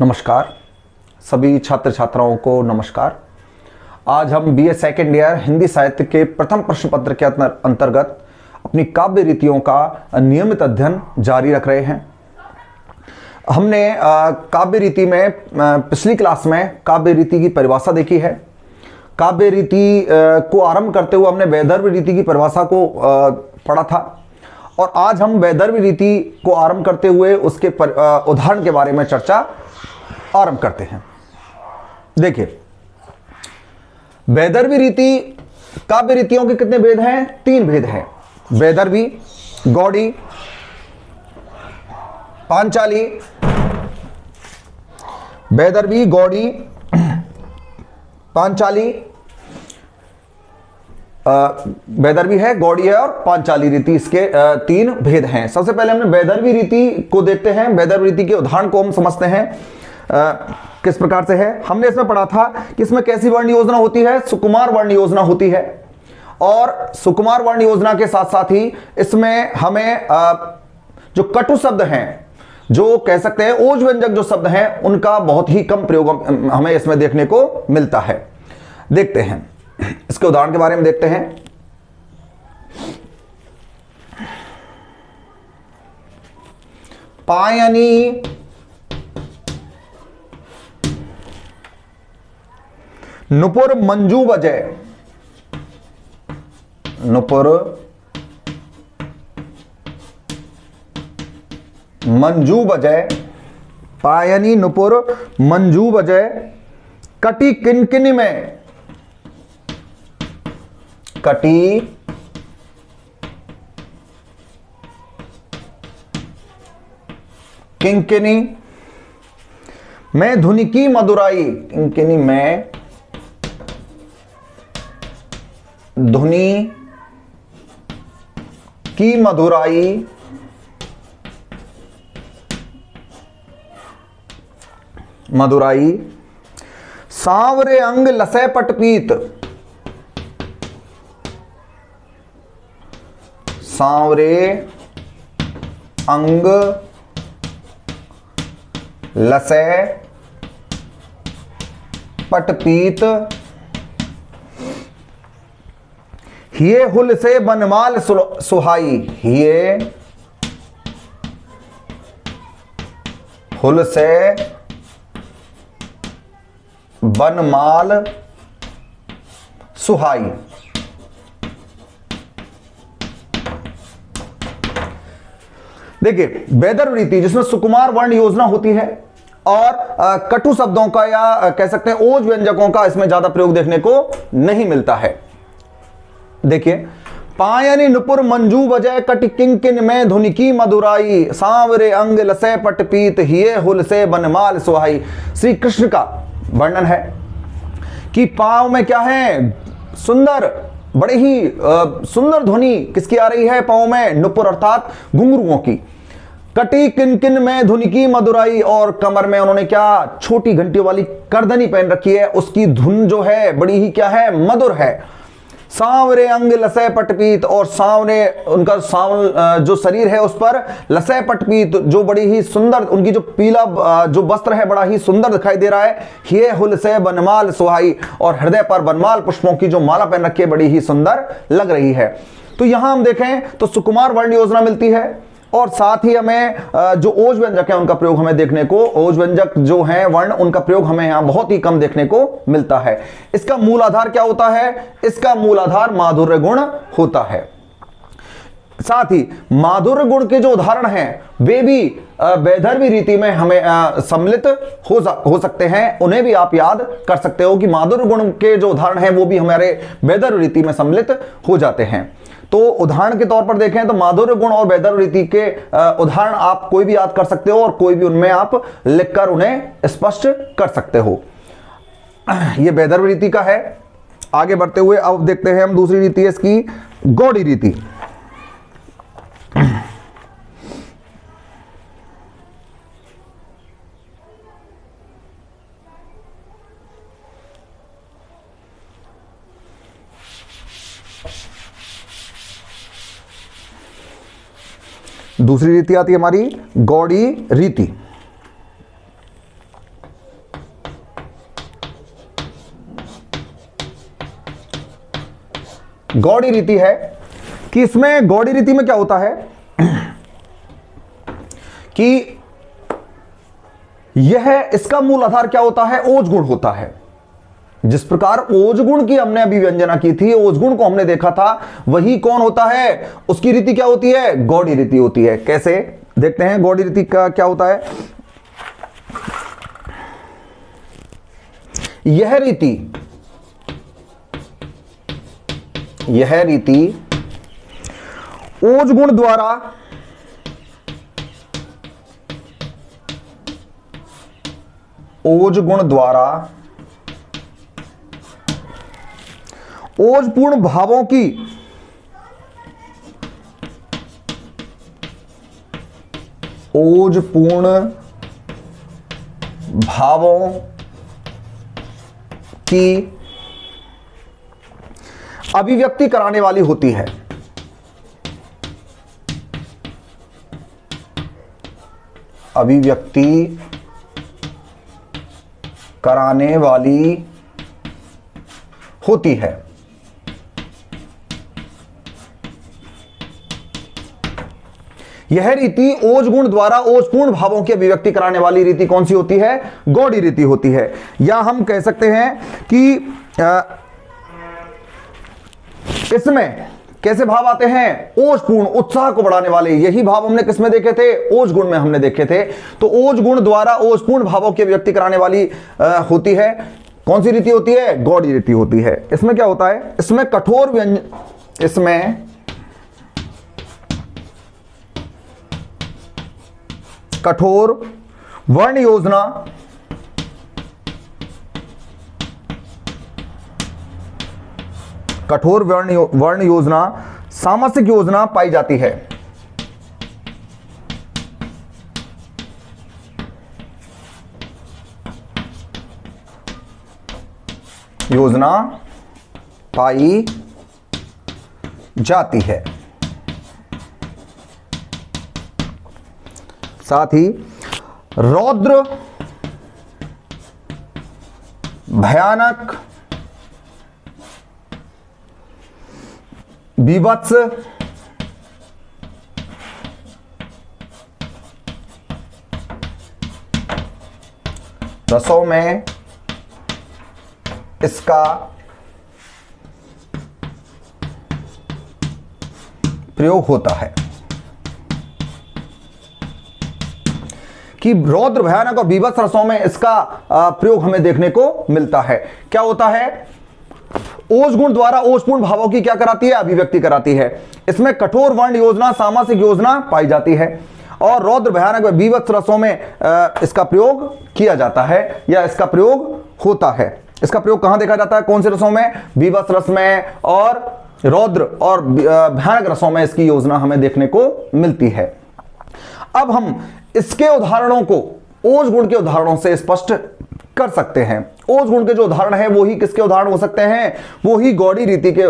नमस्कार सभी छात्र छात्राओं को नमस्कार। आज हम बीए सेकेंड ईयर हिंदी साहित्य के प्रथम प्रश्न पत्र के अंतर्गत अपनी काव्य रीतियों का नियमित अध्ययन जारी रख रहे हैं। हमने काव्य रीति में पिछली क्लास में काव्य रीति की परिभाषा देखी है। काव्य रीति को आरंभ करते हुए हमने वैदर्भ रीति की परिभाषा को पढ़ा था और आज हम वैदर्भ रीति को आरंभ करते हुए उसके उदाहरण के बारे में चर्चा आरंभ करते हैं। देखिए, वैदर्भी रीति काव्य रीतियों के कितने भेद हैं? 3 भेद हैं। वैदर्भी, गौड़ी, पांचाली। वैदर्भी, गौड़ी, पांचाली। वैदर्भी है, गौड़ी है और पांचाली रीति, इसके 3 भेद हैं। सबसे पहले हमने वैदर्भी रीति को देखते हैं। वैदर्भी रीति के उदाहरण को हम समझते हैं किस प्रकार से है। हमने इसमें पढ़ा था कि इसमें कैसी वर्ण योजना होती है? सुकुमार वर्ण योजना होती है और सुकुमार वर्ण योजना के साथ साथ ही इसमें हमें जो कटु शब्द हैं, जो कह सकते हैं ओज व्यंजक जो शब्द हैं, उनका बहुत ही कम प्रयोग हमें इसमें देखने को मिलता है। देखते हैं इसके उदाहरण के बारे में। देखते हैं पायनी, नुपुर मंजू बजय। नुपुर मंजू बजय, पायनी, नुपुर मंजू बजय। कटी किनकिनी में, कटी किंकिनी में धुनि की मधुराई। किंकिनी में धुनि की मधुराई। मधुराई। सांवरे अंग लसै पटपीत। सांवरे अंग लसै पटपीत। हिये हुल से बनमाल सुहाई। हिये हुल से बनमाल सुहाई। देखिए, वैदर्भ रीति जिसमें सुकुमार वर्ण योजना होती है और कटु शब्दों का या कह सकते हैं ओज व्यंजकों का इसमें ज्यादा प्रयोग देखने को नहीं मिलता है। देखिए, पायनी, नुपुर मंजू बजय, कटि किंकिन में धुनि की मधुराई। सांवरे अंग लसै पटपीत, हिये हुल से बनमाल सुहाई। श्री कृष्ण का वर्णन है कि पांव में क्या है? सुंदर, बड़े ही सुंदर ध्वनि किसकी आ रही है? पांव में नुपुर अर्थात घुंघरुओं की। कटी किनकिन में धुनि की मधुराई, और कमर में उन्होंने क्या? छोटी घंटियों वाली करदनी पहन रखी है, उसकी धुन जो है बड़ी ही क्या है? मधुर है। सांवरे अंग लसै पटपीत, और सांवरे उनका सांवल जो शरीर है उस पर लसै पटपीत, जो बड़ी ही सुंदर, उनकी जो पीला जो वस्त्र है बड़ा ही सुंदर दिखाई दे रहा है। हिये हुल से बनमाल सुहाई, और हृदय पर बनमाल पुष्पों की जो माला पहन रखी है बड़ी ही सुंदर लग रही है। तो यहां हम देखें तो सुकुमार वर्ण योजना मिलती है और साथ ही हमें जो ओज व्यंजक है उनका प्रयोग हमें देखने को, ओज व्यंजक जो है वर्ण, उनका प्रयोग हमें यहां बहुत ही कम देखने को मिलता है। इसका मूल आधार क्या होता है? इसका मूल आधार माधुर्य गुण होता है। साथ ही माधुर्य गुण के जो उदाहरण हैं वे भी वैदर्भी रीति में हमें सम्मिलित हो सकते हैं। उन्हें भी आप याद कर सकते हो कि माधुर्य गुण के जो उदाहरण हैं वो भी हमारे वैदर्भ रीति में सम्मिलित हो जाते हैं। तो उदाहरण के तौर पर देखें तो माधुर्य गुण और वैदर्भ रीति के उदाहरण आप कोई भी याद कर सकते हो और कोई भी उनमें आप लिखकर उन्हें स्पष्ट कर सकते हो। यह वैदर्भ रीति का है। आगे बढ़ते हुए अब देखते हैं हम दूसरी रीति है इसकी, गौड़ी रीति। दूसरी रीति आती है हमारी गौड़ी रीति। गौड़ी रीति है कि इसमें गौड़ी रीति में क्या होता है कि यह इसका मूल आधार क्या होता है, ओज गुण होता है। जिस प्रकार ओज गुण की हमने अभी व्यंजना की थी, ओज गुण को हमने देखा था, वही कौन होता है, उसकी रीति क्या होती है, गौड़ी रीति होती है। कैसे देखते हैं गौड़ी रीति का क्या होता है। यह रीति ओज गुण द्वारा ओजपूर्ण भावों की अभिव्यक्ति कराने वाली होती है। अभिव्यक्ति कराने वाली होती है। यह रीति ओज गुण द्वारा ओजपूर्ण भावों की अभिव्यक्ति कराने वाली रीति कौन सी होती है, गौड़ी रीति होती है। या हम कह सकते हैं कि इसमें कैसे भाव आते हैं, ओजपूर्ण, उत्साह को बढ़ाने वाले। यही भाव हमने किसमें देखे थे, ओज गुण में हमने देखे थे। तो ओज गुण द्वारा ओजपूर्ण भावों की अभिव्यक्ति कराने वाली होती है। कौन सी रीति होती है, गौड़ी रीति होती है। इसमें क्या होता है, इसमें कठोर वर्ण योजना वर्ण योजना सामासिक योजना पाई जाती है। योजना पाई जाती है। साथ ही रौद्र, भयानक, बीभत्स, रसों में इसका प्रयोग होता है। कि रौद्र, भयानक और बीभत्स रसों में इसका प्रयोग हमें देखने को मिलता है। क्या होता है, ओज गुण द्वारा ओजपूर्ण भावों की क्या कराती है, अभिव्यक्ति कराती है। इसमें कठोर वर्ण योजना सामासिक योजना पाई जाती है और रौद्र, भयानक व बीभत्स रसों में इसका प्रयोग किया जाता है या इसका प्रयोग होता है। इसका प्रयोग कहां देखा जाता है, कौन से रसों में, बीभत्स रस में और रौद्र और भयानक रसों में इसकी योजना हमें देखने को मिलती है। अब हम इसके उदाहरणों को ओज गुण के उदाहरणों से स्पष्ट कर सकते हैं। ओज गुण के जो उदाहरण है वो ही किसके उदाहरण हो सकते हैं, वो ही गौड़ी रीति के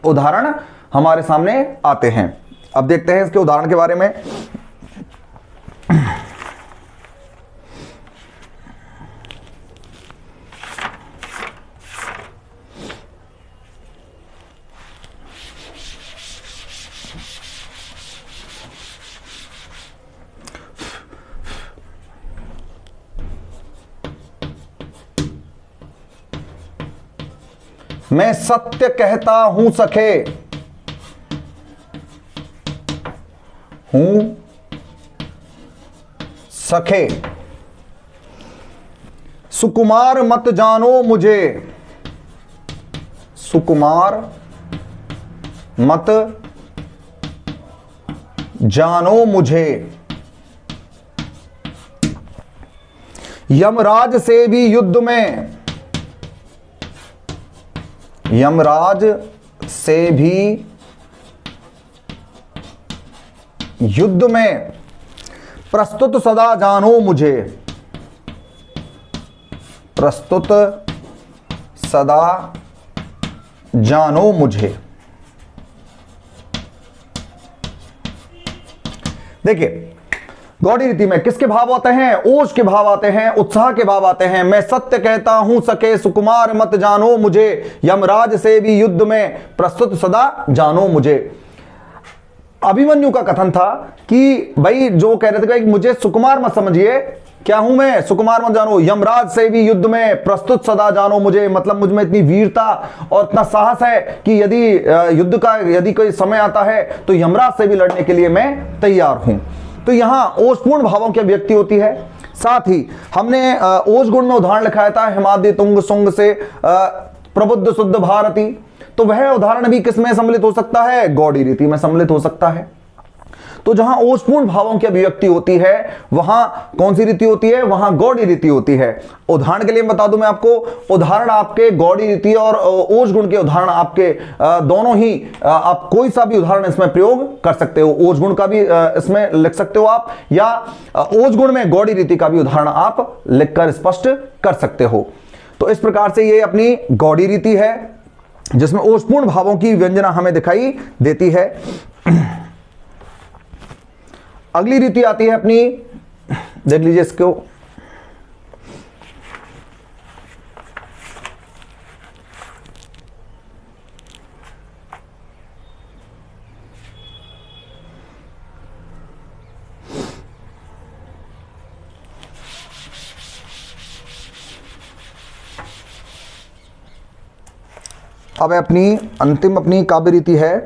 उदाहरण हमारे सामने आते हैं। अब देखते हैं इसके उदाहरण के बारे में। मैं सत्य कहता हूं सखे, सुकुमार मत जानो मुझे, सुकुमार मत जानो मुझे, यमराज से भी युद्ध में, यमराज से भी युद्ध में प्रस्तुत सदा जानो मुझे, प्रस्तुत सदा जानो मुझे। देखिए गौड़ी रीति में किसके भाव आते हैं? ओज के भाव आते हैं, उत्साह के भाव आते हैं। मैं सत्य कहता हूं सके सुकुमार मत जानो मुझे, यमराज से भी युद्ध में प्रस्तुत सदा जानो मुझे। अभिमन्यु का कथन था कि भाई जो कह रहे थे कि मुझे सुकुमार मत समझिए, क्या हूं मैं? सुकुमार मत जानो, यमराज से भी युद्ध में प्रस्तुत सदा जानो मुझे। मतलब मुझ में इतनी वीरता और इतना साहस है कि यदि युद्ध का यदि कोई समय आता है तो यमराज से भी लड़ने के लिए मैं तैयार हूं। तो यहां ओजपूर्ण भावों की अभिव्यक्ति होती है। साथ ही हमने ओज गुण में उदाहरण लिखाया था, हिमाद्रि तुंग सुंग से प्रबुद्ध शुद्ध भारती। तो वह उदाहरण भी किसमें सम्मिलित हो सकता है? गौड़ी रीति में सम्मिलित हो सकता है। तो जहां ओजपूर्ण भावों की अभिव्यक्ति होती है वहां कौन सी रीति होती है? वहां गौड़ी रीति होती है। उदाहरण के लिए बता दूं मैं आपको, उदाहरण आपके गौड़ी रीति और ओज गुण के उदाहरण आपके दोनों ही, आप कोई सा भी उदाहरण इसमें प्रयोग कर सकते हो। ओज गुण का भी इसमें लिख सकते हो आप, या ओज गुण में गौड़ी रीति का भी उदाहरण आप लिखकर स्पष्ट कर सकते हो। तो इस प्रकार से ये अपनी गौड़ी रीति है जिसमें ओजपूर्ण भावों की व्यंजना हमें दिखाई देती है। अगली रीति आती है अपनी, देख लीजिए इसको, अब अपनी अंतिम अपनी काव्य रीति है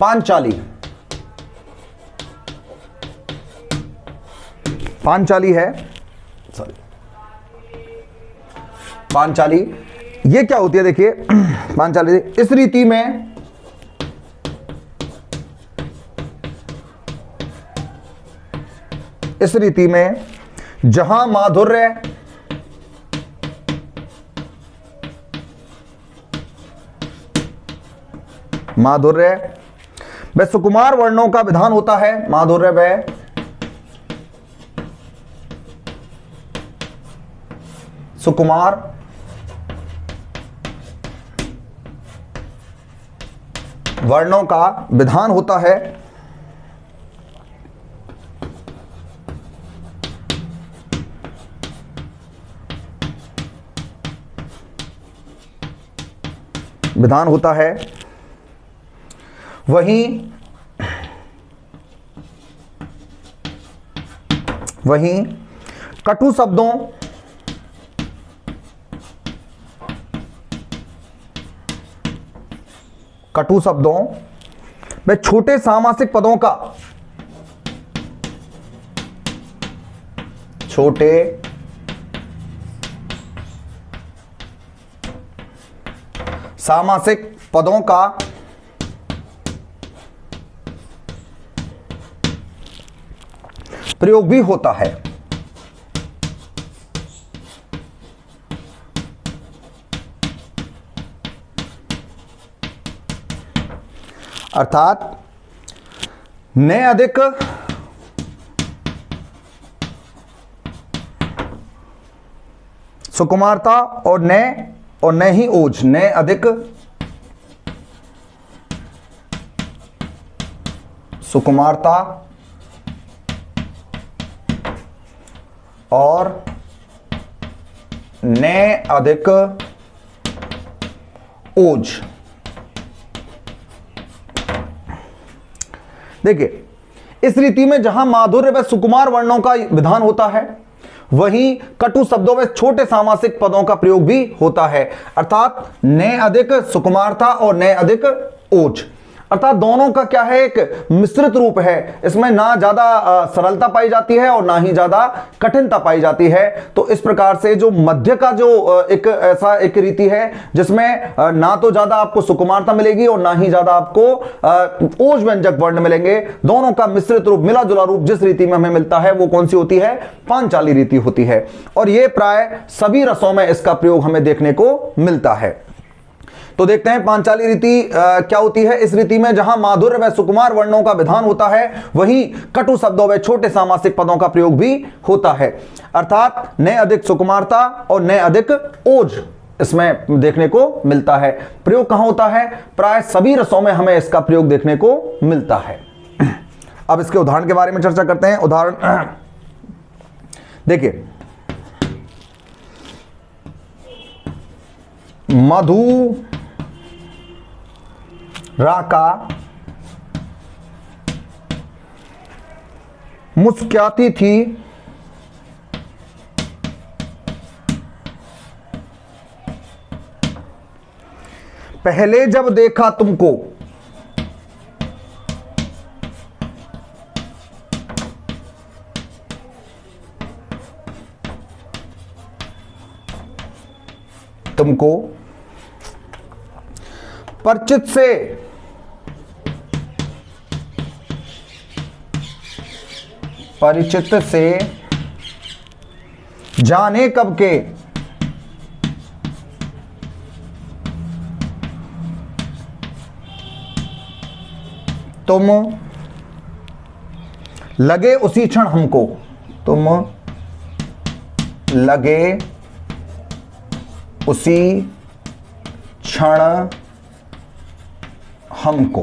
पांचाली। पांचाली है, सॉरी, पांचाली ये क्या होती है? देखिए पांचाली इस रीति में जहां माधुर्य वह सुकुमार वर्णों का विधान होता है, माधुर्य वह सुकुमार वर्णों का विधान होता है, वहीं कटु शब्दों में छोटे सामासिक पदों का प्रयोग भी होता है। अर्थात न अधिक सुकुमारता और न ही ओज, न अधिक सुकुमारता और न अधिक ओज। देखिए इस रीति में जहां माधुर्य व सुकुमार वर्णों का विधान होता है वहीं कटु शब्दों में छोटे सामासिक पदों का प्रयोग भी होता है। अर्थात न अधिक सुकुमारता और न अधिक ओज, अर्थात दोनों का क्या है, एक मिश्रित रूप है। इसमें ना ज्यादा सरलता पाई जाती है और ना ही ज्यादा कठिनता पाई जाती है। तो इस प्रकार से जो मध्य का जो एक ऐसा एक रीति है जिसमें ना तो ज्यादा आपको सुकुमारता मिलेगी और ना ही ज्यादा आपको ओज व्यंजक वर्ण मिलेंगे, दोनों का मिश्रित रूप, मिला जुला रूप जिस रीति में हमें मिलता है वो कौन सी होती है? पांचाली रीति होती है। और ये प्राय सभी रसों में इसका प्रयोग हमें देखने को मिलता है। तो देखते हैं पांचाली रीति क्या होती है। इस रीति में जहां माधुर्य व सुकुमार वर्णों का विधान होता है वहीं कटु शब्दों व छोटे सामासिक पदों का प्रयोग भी होता है। अर्थात न अधिक सुकुमारता और न अधिक ओज इसमें देखने को मिलता है। प्रयोग कहां होता है? प्राय सभी रसों में हमें इसका प्रयोग देखने को मिलता है। अब इसके उदाहरण के बारे में चर्चा करते हैं। उदाहरण देखिए, मधुराका मुस्कुराती थी पहले जब देखा तुमको, तुमको परिचित से जाने कब के तुम लगे उसी क्षण हमको, तुम लगे उसी क्षण हमको।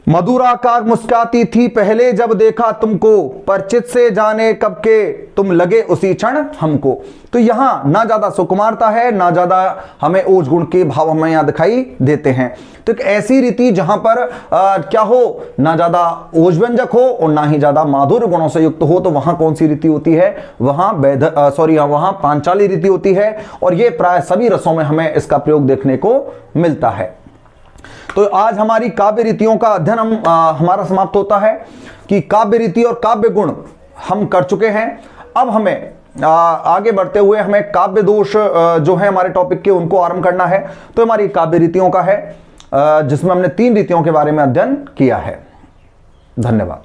मधुराकार मुस्कुराती थी पहले जब देखा तुमको, परिचित से जाने कब के तुम लगे उसी क्षण हमको। तो यहां ना ज्यादा सुकुमारता है, ना ज्यादा हमें ओज गुण के भाव हमें यहां दिखाई देते हैं। तो एक ऐसी रीति जहां पर क्या हो, ना ज्यादा ओज व्यंजक हो और ना ही ज्यादा माधुर्य गुणों से युक्त हो, तो वहां कौन सी रीति होती है, वहां वहां पांचाली रीति होती है। और ये प्राय सभी रसों में हमें इसका प्रयोग देखने को मिलता है। तो आज हमारी काव्य रीतियों का अध्ययन हमारा समाप्त होता है कि काव्य रीति और काव्य गुण हम कर चुके हैं। अब हमें आगे बढ़ते हुए हमें काव्य दोष जो है हमारे टॉपिक के, उनको आरंभ करना है। तो हमारी काव्य रीतियों का है जिसमें हमने 3 रीतियों के बारे में अध्ययन किया है। धन्यवाद।